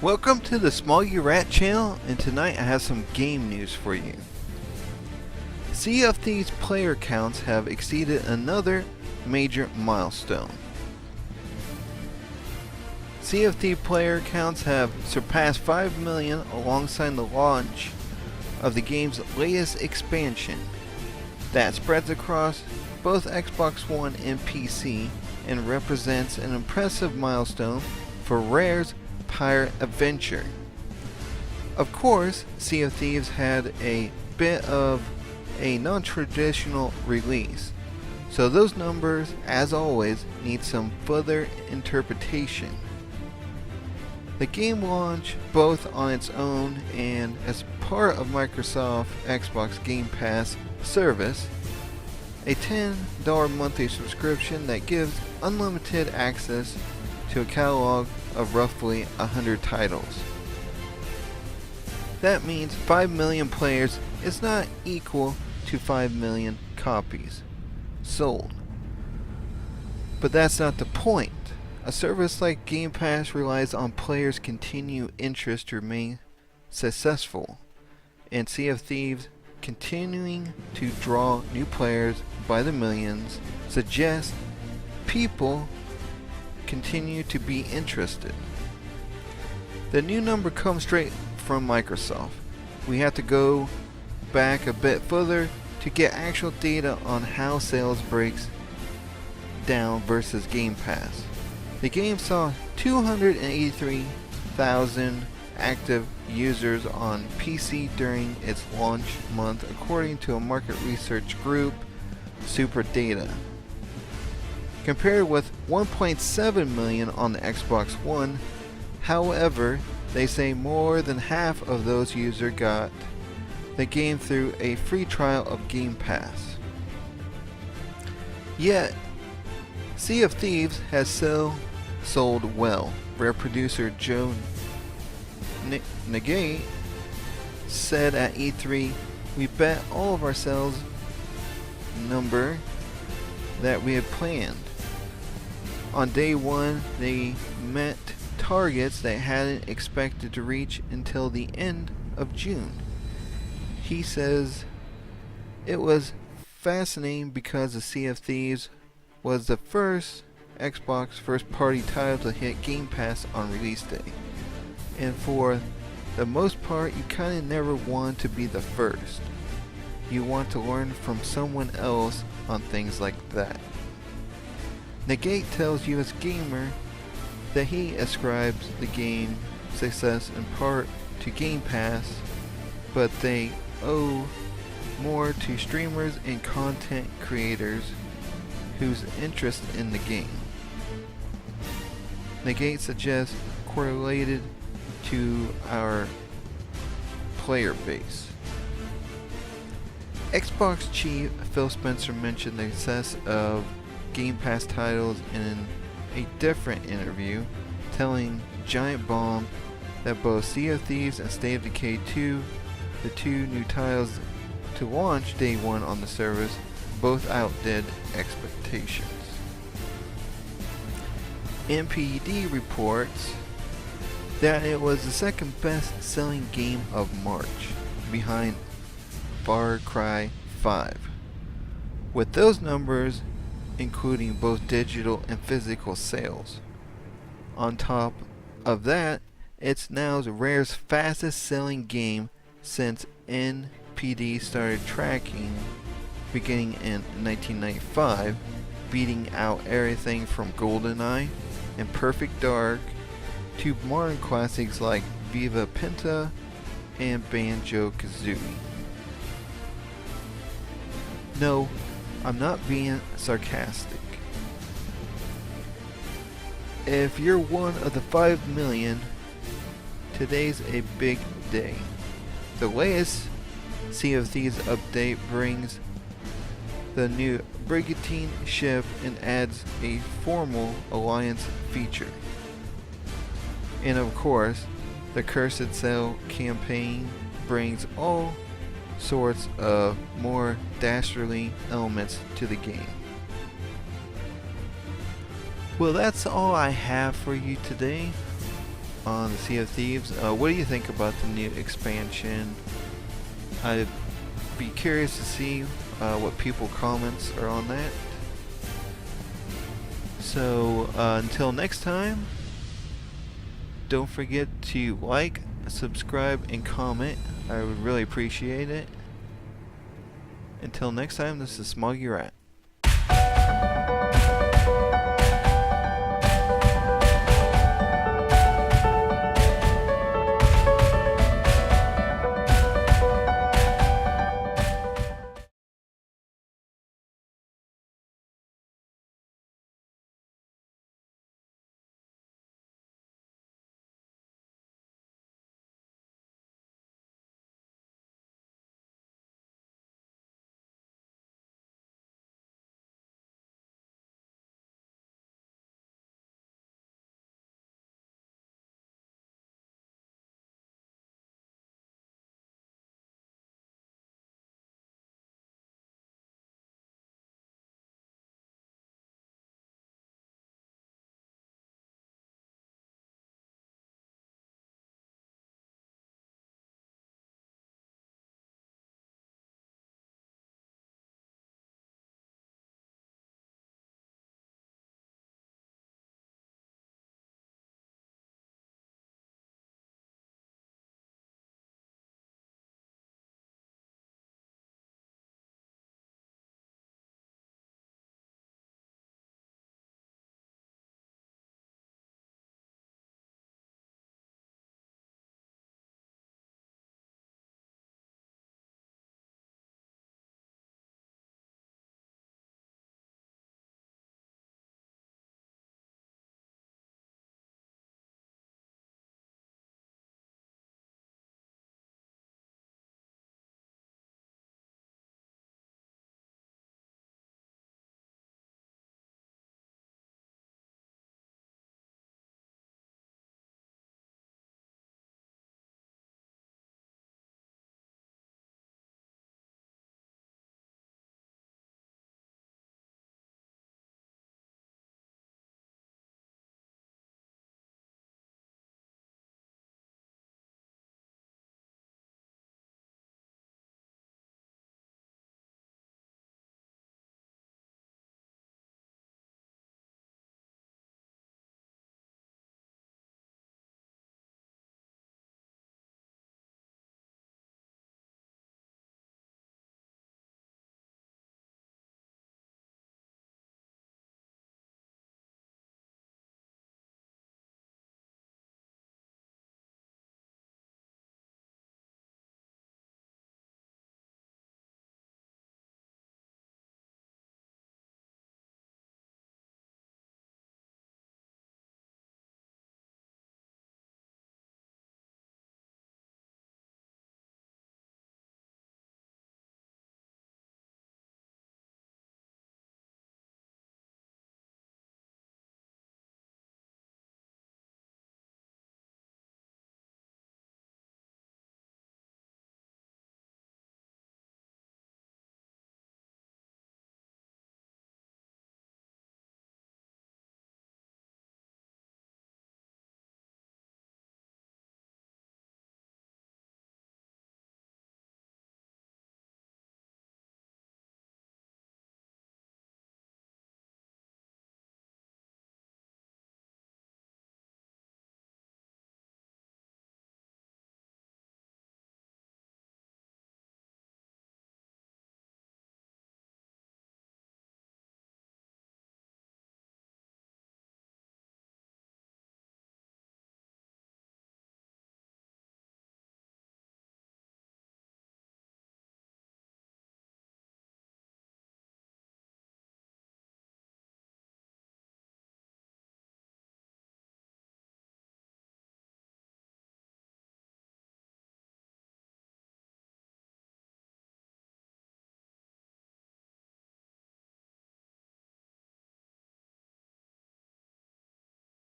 Welcome to the Small You Rat channel, and tonight I have some game news for you. Sea of Thieves player counts have exceeded another major milestone. Sea of Thieves player counts have surpassed 5 million alongside the launch of the game's latest expansion that spreads across both Xbox One and PC and represents an impressive milestone for Rare's pirate adventure. Of course, Sea of Thieves had a bit of a non-traditional release, so those numbers, as always, need some further interpretation. The game launched both on its own and as part of Microsoft Xbox Game Pass service, a $10 monthly subscription that gives unlimited access to a catalog of roughly 100 titles. That means 5 million players is not equal to 5 million copies sold. But that's not the point. A service like Game Pass relies on players' continued interest to remain successful, and Sea of Thieves continuing to draw new players by the millions suggests people continue to be interested. The new number comes straight from Microsoft. We have to go back a bit further to get actual data on how sales breaks down versus Game Pass. The game saw 283,000 active users on PC during its launch month, according to a market research group, Super Data, compared with 1.7 million on the Xbox One. However, they say more than half of those users got the game through a free trial of Game Pass. Yet, Sea of Thieves has sold well. Rare producer Joe Negate said at E3, "We bet all of our sales number that we had planned. On day one, they met targets they hadn't expected to reach until the end of June." He says it was fascinating because the Sea of Thieves was the first Xbox first-party title to hit Game Pass on release day, and for the most part, you kinda never want to be the first. You want to learn from someone else on things like that. Negate tells US Gamer that he ascribes the game's success in part to Game Pass, but they owe more to streamers and content creators whose interest in the game. Negate suggests correlated to our player base. Xbox chief Phil Spencer mentioned the success of Game Pass titles in a different interview, telling Giant Bomb that both Sea of Thieves and State of Decay 2, the two new titles to launch day one on the service, both outdid expectations. NPD reports that it was the second best selling game of March, behind Far Cry 5. With those numbers including both digital and physical sales. On top of that, it's now Rare's fastest selling game since NPD started tracking beginning in 1995, beating out everything from GoldenEye and Perfect Dark to modern classics like Viva Pinta and Banjo-Kazooie. No, I'm not being sarcastic. If you're one of the 5 million, today's a big day. The latest Sea of Thieves update brings the new Brigantine ship and adds a formal alliance feature. And of course, the Cursed Sail campaign brings all sorts of more dastardly elements to the game. Well, that's all I have for you today. on the Sea of Thieves. What do you think about the new expansion? I'd be curious to see what people's comments are on that. So until next time, don't forget to like, subscribe, and comment. I would really appreciate it. Until next time, this is Smoggy Rat.